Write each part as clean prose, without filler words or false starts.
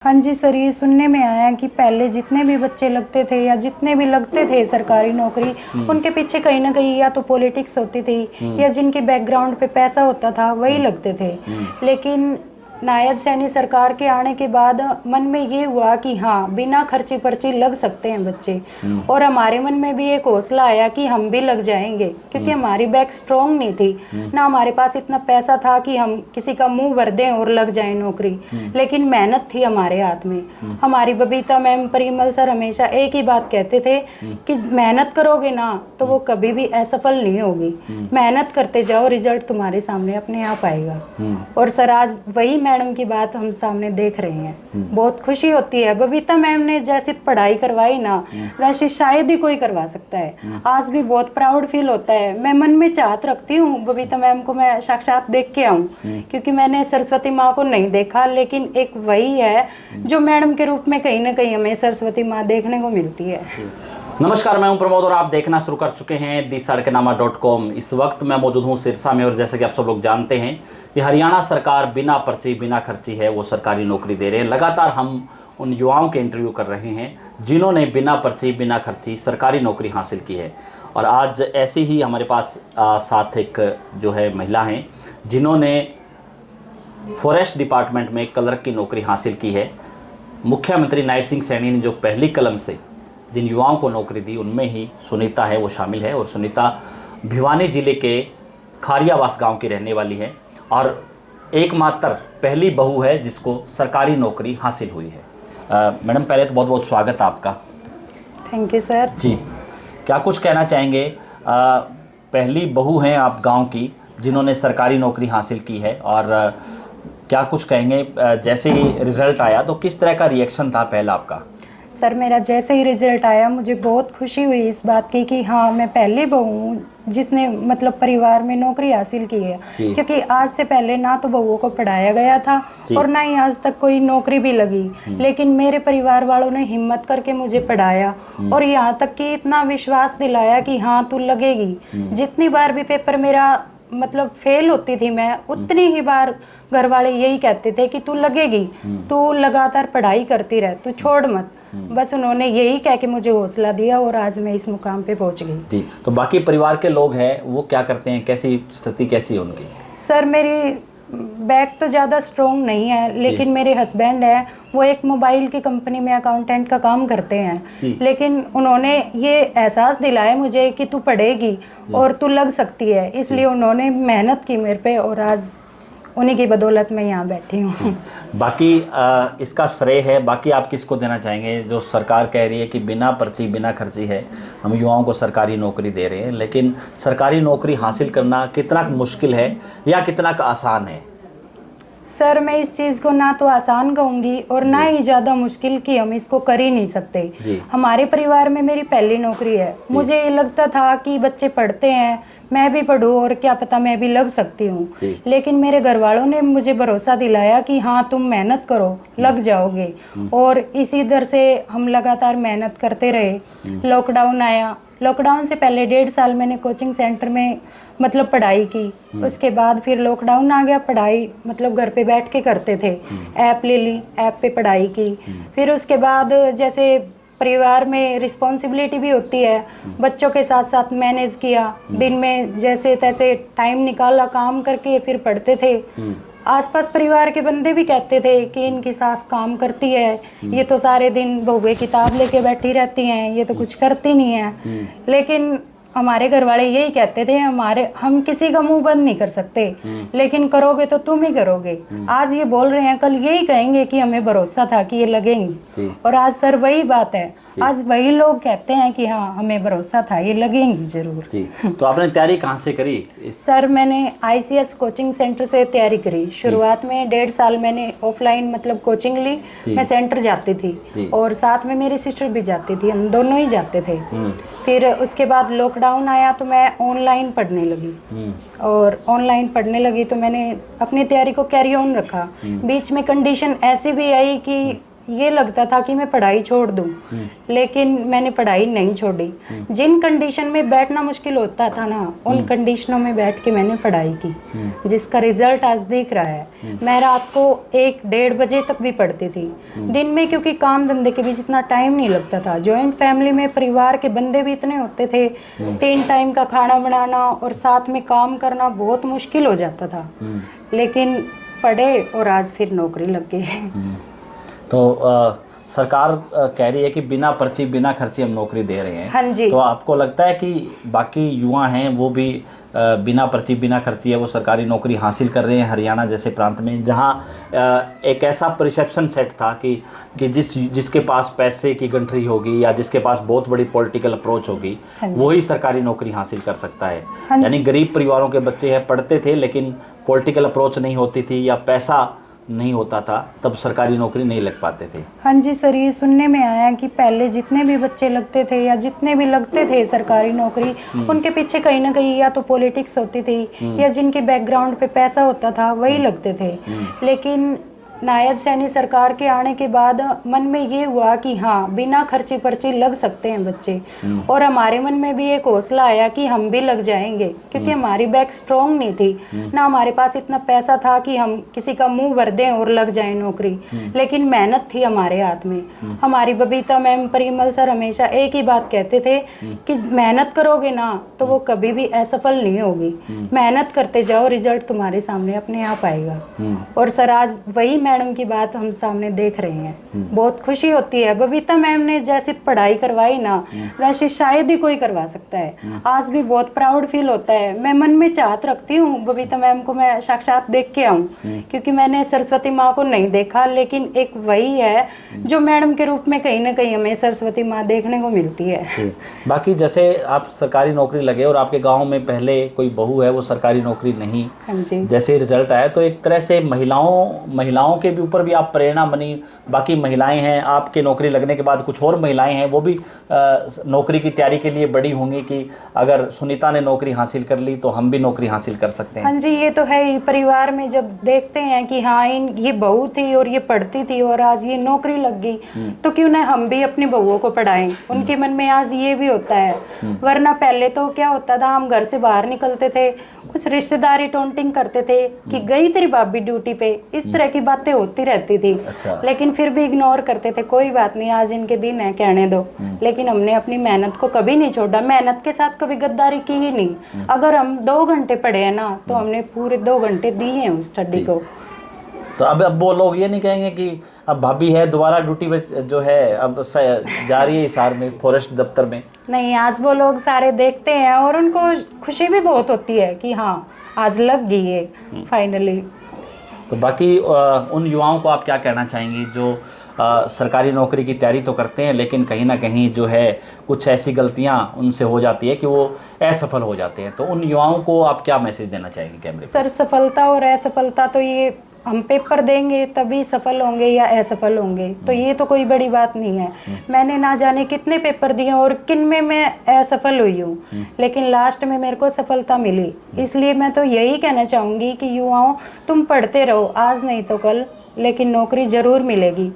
हाँ जी सर, ये सुनने में आया कि पहले जितने भी बच्चे लगते थे या जितने भी लगते थे सरकारी नौकरी, उनके पीछे कहीं ना कहीं या तो पॉलिटिक्स होती थी या जिनके बैकग्राउंड पे पैसा होता था वही लगते थे। लेकिन नायब सैनी सरकार के आने के बाद मन में ये हुआ कि हाँ, बिना खर्ची पर्ची लग सकते हैं बच्चे। और हमारे मन में भी एक हौसला आया कि हम भी लग जाएंगे, क्योंकि हमारी बैक स्ट्रॉन्ग नहीं थी ना, हमारे पास इतना पैसा था कि हम किसी का मुंह भर दें और लग जाए नौकरी। लेकिन मेहनत थी हमारे हाथ में। हमारी बबीता मैम, परिमल सर हमेशा एक ही बात कहते थे कि मेहनत करोगे ना तो वो कभी भी असफल नहीं होगी। मेहनत करते जाओ, रिजल्ट तुम्हारे सामने अपने आप आएगा। और सर आज वही मैडम की बात हम सामने देख रहे हैं। बहुत खुशी होती है। बबीता मैम ने जैसी पढ़ाई करवाई ना, वैसे शायद ही कोई करवा सकता है। आज भी बहुत प्राउड फील होता है। मैं मन में चाहत रखती हूँ बबीता मैम को मैं साक्षात देख के आऊँ, क्योंकि मैंने सरस्वती माँ को नहीं देखा, लेकिन एक वही है जो मैडम के रूप में कहीं ना कहीं हमें सरस्वती माँ देखने को मिलती है। नमस्कार, मैं हूं प्रमोद और आप देखना शुरू कर चुके हैं @सड़कनामा.com। इस वक्त मैं मौजूद हूं सिरसा में और जैसे कि आप सब लोग जानते हैं कि हरियाणा सरकार बिना पर्ची बिना खर्ची है वो सरकारी नौकरी दे रहे हैं। लगातार हम उन युवाओं के इंटरव्यू कर रहे हैं जिन्होंने बिना पर्ची बिना खर्ची सरकारी नौकरी हासिल की है। और आज ऐसे ही हमारे पास साथ एक जो है महिला हैं जिन्होंने फॉरेस्ट डिपार्टमेंट में क्लर्क की नौकरी हासिल की है। मुख्यमंत्री नायब सिंह सैनी ने जो पहली कलम से जिन युवाओं को नौकरी दी उनमें ही सुनीता है, वो शामिल है। और सुनीता भिवानी ज़िले के खारियावास गांव की रहने वाली है और एकमात्र पहली बहू है जिसको सरकारी नौकरी हासिल हुई है। मैडम, पहले तो बहुत बहुत स्वागत आपका। Thank you sir. जी, क्या कुछ कहना चाहेंगे? पहली बहू हैं आप गांव की जिन्होंने सरकारी नौकरी हासिल की है, और क्या कुछ कहेंगे? जैसे ही रिज़ल्ट आया तो किस तरह का रिएक्शन था पहला आपका? सर, मेरा जैसे ही रिजल्ट आया मुझे बहुत खुशी हुई इस बात की कि हाँ, मैं पहली बहू हूँ जिसने मतलब परिवार में नौकरी हासिल की है। क्योंकि आज से पहले ना तो बहुओं को पढ़ाया गया था और ना ही आज तक कोई नौकरी भी लगी। लेकिन मेरे परिवार वालों ने हिम्मत करके मुझे पढ़ाया और यहाँ तक कि इतना विश्वास दिलाया कि हाँ, तू लगेगी। जितनी बार भी पेपर मेरा मतलब फेल होती थी मैं, उतनी ही बार घर वाले यही कहते थे कि तू लगेगी, तू लगातार पढ़ाई करती रह, तू छोड़ मत। बस उन्होंने यही कह के मुझे हौसला दिया और आज मैं इस मुकाम पे पहुंच गई। जी, तो बाकी परिवार के लोग हैं वो क्या करते हैं, कैसी स्थिति कैसी है उनकी? सर, मेरी बैक तो ज़्यादा स्ट्रॉन्ग नहीं है, लेकिन मेरे हस्बैंड हैं, वो एक मोबाइल की कंपनी में अकाउंटेंट का काम करते हैं। लेकिन उन्होंने ये एहसास दिलाया मुझे कि तू पढ़ेगी और तू लग सकती है, इसलिए उन्होंने मेहनत की मेरे पे और आज उन्हीं की बदौलत मैं यहाँ बैठी हूँ। बाकी इसका श्रेय है, बाकी आप किसको देना चाहेंगे? जो सरकार कह रही है कि बिना पर्ची बिना खर्ची है हम युवाओं को सरकारी नौकरी दे रहे हैं, लेकिन सरकारी नौकरी हासिल करना कितना मुश्किल है या कितना आसान है? सर, मैं इस चीज़ को ना तो आसान कहूँगी और ना ही ज़्यादा मुश्किल कि हम इसको कर ही नहीं सकते। हमारे परिवार में मेरी पहली नौकरी है। मुझे ये लगता था कि बच्चे पढ़ते हैं, मैं भी पढ़ूँ और क्या पता मैं भी लग सकती हूँ। लेकिन मेरे घर वालों ने मुझे भरोसा दिलाया कि हाँ, तुम मेहनत करो, लग जाओगे। और इसी दर से हम लगातार मेहनत करते रहे। लॉकडाउन आया, लॉकडाउन से पहले 1.5 साल मैंने कोचिंग सेंटर में मतलब पढ़ाई की। उसके बाद फिर लॉकडाउन आ गया, पढ़ाई मतलब घर पे बैठ के करते थे। ऐप ले ली, ऐप पे पढ़ाई की। फिर उसके बाद जैसे परिवार में रिस्पॉन्सिबिलिटी भी होती है, बच्चों के साथ साथ मैनेज किया। दिन में जैसे तैसे टाइम निकाला, काम करके फिर पढ़ते थे। आसपास परिवार के बंदे भी कहते थे कि इनकी सास काम करती है, ये तो सारे दिन बहुएं किताब लेके बैठी रहती हैं, ये तो कुछ करती नहीं है। लेकिन हमारे घर वाले यही कहते थे, हम किसी का मुंह बंद नहीं कर सकते, लेकिन करोगे तो तुम ही करोगे। आज ये बोल रहे हैं, कल यही कहेंगे कि हमें भरोसा था कि ये लगेंगी। और आज सर वही बात है, आज वही लोग कहते हैं कि हाँ, हमें भरोसा था ये लगेंगी जरूर। जी, तो आपने तैयारी कहाँ से करी? सर, मैंने ICS कोचिंग सेंटर से तैयारी करी। शुरुआत में 1.5 साल मैंने ऑफलाइन मतलब कोचिंग ली। मैं सेंटर जाती थी और साथ में मेरी सिस्टर भी जाती थी, हम दोनों ही जाते थे। फिर उसके बाद लॉकडाउन आया तो मैं ऑनलाइन पढ़ने लगी और ऑनलाइन पढ़ने लगी तो मैंने अपनी तैयारी को कैरी ऑन रखा। बीच में कंडीशन ऐसी भी आई कि ये लगता था कि मैं पढ़ाई छोड़ दूं, लेकिन मैंने पढ़ाई नहीं छोड़ी। जिन कंडीशन में बैठना मुश्किल होता था ना, उन कंडीशनों में बैठ के मैंने पढ़ाई की, जिसका रिजल्ट आज दिख रहा है। मैं रात को 1-1:30 बजे तक भी पढ़ती थी। दिन में क्योंकि काम धंधे के बीच इतना टाइम नहीं लगता था। जॉइंट फैमिली में परिवार के बंदे भी इतने होते थे, 3 टाइम का खाना बनाना और साथ में काम करना बहुत मुश्किल हो जाता था। लेकिन पढ़े और आज फिर नौकरी लग गई। तो सरकार कह रही है कि बिना पर्ची बिना खर्ची हम नौकरी दे रहे हैं। हाँ जी। तो आपको लगता है कि बाकी युवा हैं वो भी बिना पर्ची बिना खर्ची है वो सरकारी नौकरी हासिल कर रहे हैं हरियाणा जैसे प्रांत में, जहां एक ऐसा परसेप्शन सेट था कि जिसके पास पैसे की गंठरी होगी या जिसके पास बहुत बड़ी पॉलिटिकल अप्रोच होगी, वही सरकारी नौकरी हासिल कर सकता है। यानी गरीब परिवारों के बच्चे हैं, पढ़ते थे लेकिन पॉलिटिकल अप्रोच नहीं होती थी या पैसा नहीं होता था, तब सरकारी नौकरी नहीं लग पाते थे। हाँ जी सर, ये सुनने में आया कि पहले जितने भी बच्चे लगते थे या जितने भी लगते थे सरकारी नौकरी, उनके पीछे कहीं ना कहीं या तो पॉलिटिक्स होती थी या जिनके बैकग्राउंड पे पैसा होता था वही लगते थे। लेकिन नायब सैनी सरकार के आने के बाद मन में ये हुआ कि हाँ, बिना खर्ची पर्ची लग सकते हैं बच्चे। और हमारे मन में भी एक हौसला आया कि हम भी लग जाएंगे, क्योंकि हमारी बैक स्ट्रॉन्ग नहीं थी ना, हमारे पास इतना पैसा था कि हम किसी का मुंह भर दें और लग जाए नौकरी। लेकिन मेहनत थी हमारे हाथ में। हमारी बबीता मैम, परिमल सर हमेशा एक ही बात कहते थे कि मेहनत करोगे ना तो वो कभी भी असफल नहीं होगी। मेहनत करते जाओ, रिजल्ट तुम्हारे सामने अपने आप आएगा। और सर आज वही मैडम की बात हम सामने देख रहे हैं। बहुत खुशी होती है। बबीता मैम ने जैसी पढ़ाई करवाई ना, वैसे शायद ही कोई करवा सकता है। आज भी बहुत प्राउड फील होता है। मैं मन में चाहत रखती हूँ बबीता मैम को मैं साक्षात देख के आऊँ, क्योंकि मैंने सरस्वती माँ को नहीं देखा, लेकिन एक वही है जो मैडम के रूप में कहीं ना कहीं हमें सरस्वती माँ देखने को मिलती है। बाकी जैसे आप सरकारी नौकरी लगे और आपके गाँव में पहले कोई बहू है वो सरकारी नौकरी नहीं, जैसे रिजल्ट आया तो एक तरह से महिलाओं के भी ऊपर भी आप प्रेरणा बनी। बाकी महिलाएं हैं, आपके नौकरी लगने के बाद कुछ और महिलाएं हैं वो भी नौकरी की तैयारी के लिए बड़ी होंगी कि अगर सुनीता ने नौकरी हासिल कर ली तो हम भी नौकरी हासिल कर सकते हैं। हाँ जी, ये तो है ही। परिवार में जब देखते हैं कि हाँ ये बहू थी और ये पढ़ती थी और आज ये नौकरी लग गई, तो क्यों ना हम भी अपनी बहुओं को पढ़ाएं। उनके मन में आज ये भी होता है। वरना पहले तो क्या होता था, हम घर से बाहर निकलते थे, कुछ रिश्तेदारी टोंटिंग करते थे कि गई तेरी भाभी ड्यूटी पे, इस तरह की बातें होती रहती थी। लेकिन फिर भी इग्नोर करते थे, कोई बात नहीं, आज इनके दिन है, कहने दो। लेकिन हमने अपनी मेहनत को कभी नहीं छोड़ा, मेहनत के साथ कभी गद्दारी की ही नहीं। अगर हम 2 घंटे पढ़े हैं ना, तो हमने पूरे 2 घंटे दिए हैं उस स्टडी को। तो अब वो लोग ये नहीं कहेंगे कि अब भाभी है दोबारा ड्यूटी पे जो है अब जा रही है हिसार में फॉरेस्ट दफ्तर में? नहीं, आज वो लोग सारे देखते हैं और उनको खुशी भी बहुत होती है कि हाँ आज लग गई है फाइनली। तो बाकी उन युवाओं को आप क्या कहना चाहेंगी जो सरकारी नौकरी की तैयारी तो करते हैं लेकिन कहीं ना कहीं जो है कुछ ऐसी गलतियां उनसे हो जाती है कि वो असफल हो जाते हैं, तो उन युवाओं को आप क्या मैसेज देना चाहेंगे कैमरे पे? सर, सफलता और असफलता तो ये हम पेपर देंगे तभी सफल होंगे या असफल होंगे, तो ये तो कोई बड़ी बात नहीं है। मैंने ना जाने कितने पेपर दिए और किन में मैं असफल हुई हूँ, लेकिन लास्ट में मेरे को सफलता मिली। इसलिए मैं तो यही कहना चाहूँगी कि युवाओं, तुम पढ़ते रहो, आज नहीं तो कल, लेकिन नौकरी ज़रूर मिलेगी।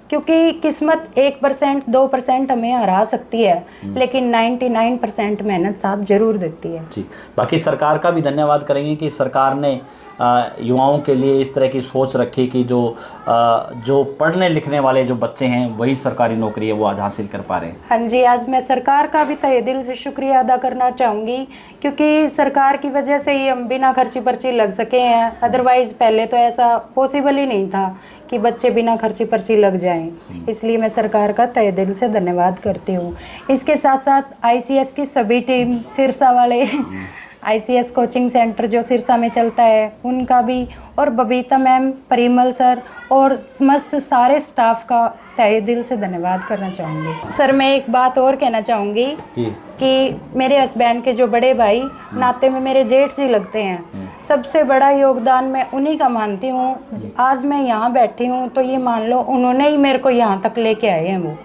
क्योंकि किस्मत 1% 2% हमें हरा सकती है, लेकिन 99% मेहनत साथ जरूर देती है। जी, बाकी सरकार का भी धन्यवाद करेंगे कि सरकार ने युवाओं के लिए इस तरह की सोच रखी कि जो पढ़ने लिखने वाले जो बच्चे हैं वही सरकारी नौकरी है वो आज हासिल कर पा रहे हैं। हाँ जी, आज मैं सरकार का भी तहे दिल से शुक्रिया अदा करना चाहूँगी, क्योंकि सरकार की वजह से ही हम बिना खर्ची पर्ची लग सके हैं। अदरवाइज़ पहले तो ऐसा पॉसिबल ही नहीं था कि बच्चे बिना खर्ची पर्ची लग जाएं। इसलिए मैं सरकार का तहे दिल से धन्यवाद करती हूँ। इसके साथ साथ ICS की सभी टीम, सिरसा वाले ICS कोचिंग सेंटर जो सिरसा में चलता है उनका भी, और बबीता मैम, परिमल सर और समस्त सारे स्टाफ का तहे दिल से धन्यवाद करना चाहूँगी। सर, मैं एक बात और कहना चाहूँगी कि मेरे हस्बैंड के जो बड़े भाई नाते में मेरे जेठ जी लगते हैं, सबसे बड़ा योगदान मैं उन्हीं का मानती हूँ। आज मैं यहाँ बैठी हूँ तो ये मान लो उन्होंने ही मेरे को यहाँ तक लेके आए हैं वो,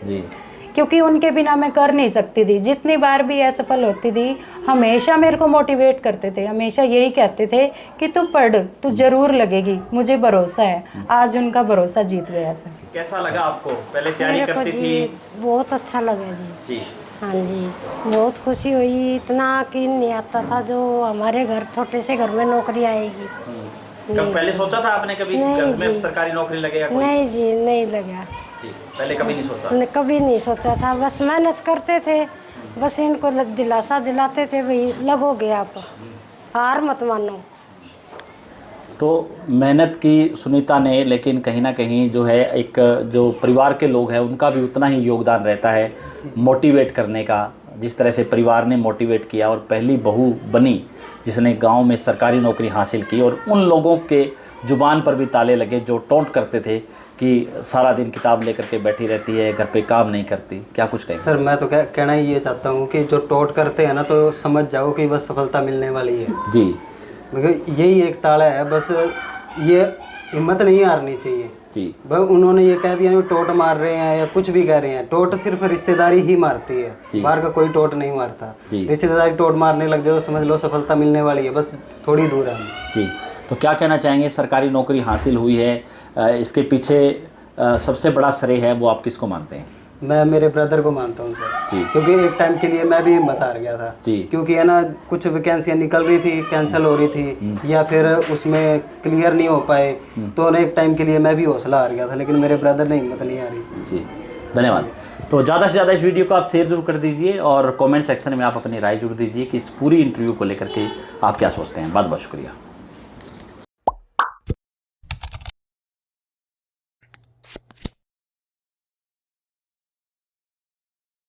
क्योंकि उनके बिना मैं कर नहीं सकती थी। जितनी बार भी असफल होती थी हमेशा मेरे को मोटिवेट करते थे, हमेशा यही कहते थे कि तू पढ़, तू जरूर लगेगी, मुझे भरोसा है। आज उनका भरोसा जीत गया सर। कैसा लगा आपको? पहले तैयारी मेरे को करती जी थी? बहुत अच्छा लगा जी। जी हाँ जी, बहुत खुशी हुई। इतना यकीन नहीं आता था जो हमारे घर, छोटे से घर में नौकरी आएगी। कब पहले सोचा था आपने कभी नहीं घर में जी। सरकारी नौकरी लगेगा कोई? नहीं जी, नहीं लगा। जी, पहले कभी नहीं सोचा? कभी नहीं सोचा था, बस मेहनत करते थे, बस इनको दिलासा दिलाते थे भाई लगोगे आप, हार मत मानो। तो मेहनत की सुनीता ने, लेकिन कहीं ना कहीं जो है एक जो परिवार के लोग हैं उनका भी उतना ही योगदान रहता है मोटिवेट करने का। जिस तरह से परिवार ने मोटिवेट किया और पहली बहू बनी जिसने गांव में सरकारी नौकरी हासिल की, और उन लोगों के जुबान पर भी ताले लगे जो टोंट करते थे कि सारा दिन किताब लेकर के बैठी रहती है, घर पे काम नहीं करती। क्या कुछ कहेंगे? सर मैं तो कहना ही ये चाहता हूँ कि जो टोट करते हैं ना, तो समझ जाओ कि बस सफलता मिलने वाली है। जी, मगर यही एक ताला है, बस ये हिम्मत नहीं हारनी चाहिए। जी, बस उन्होंने ये कह दिया कि टोट मार रहे हैं या कुछ भी कह रहे हैं, टोट सिर्फ रिश्तेदारी ही मारती है, जी। बाहर का कोई टोट नहीं मारता। जी। रिश्तेदारी टोट मारने लग जाओ तो समझ लो सफलता मिलने वाली है, बस थोड़ी दूर है। जी। तो क्या कहना चाहेंगे? सरकारी नौकरी हासिल हुई है, इसके पीछे सबसे बड़ा श्रेय है वो आप किसको मानते हैं? मैं मेरे ब्रदर को मानता हूँ सर जी। क्योंकि एक टाइम के लिए मैं भी हिम्मत हार गया था जी। क्योंकि है ना, कुछ वैकेंसियाँ निकल रही थी, कैंसिल हो रही थी या फिर उसमें क्लियर नहीं हो पाए, तो ना एक टाइम के लिए मैं भी हौसला हार गया था, लेकिन मेरे ब्रदर ने हिम्मत नहीं हारी। जी, धन्यवाद। तो ज़्यादा से ज़्यादा इस वीडियो को आप शेयर जरूर कर दीजिए और कमेंट सेक्शन में आप अपनी राय जरूर दीजिए कि इस पूरी इंटरव्यू को लेकर के आप क्या सोचते हैं। बहुत बहुत शुक्रिया।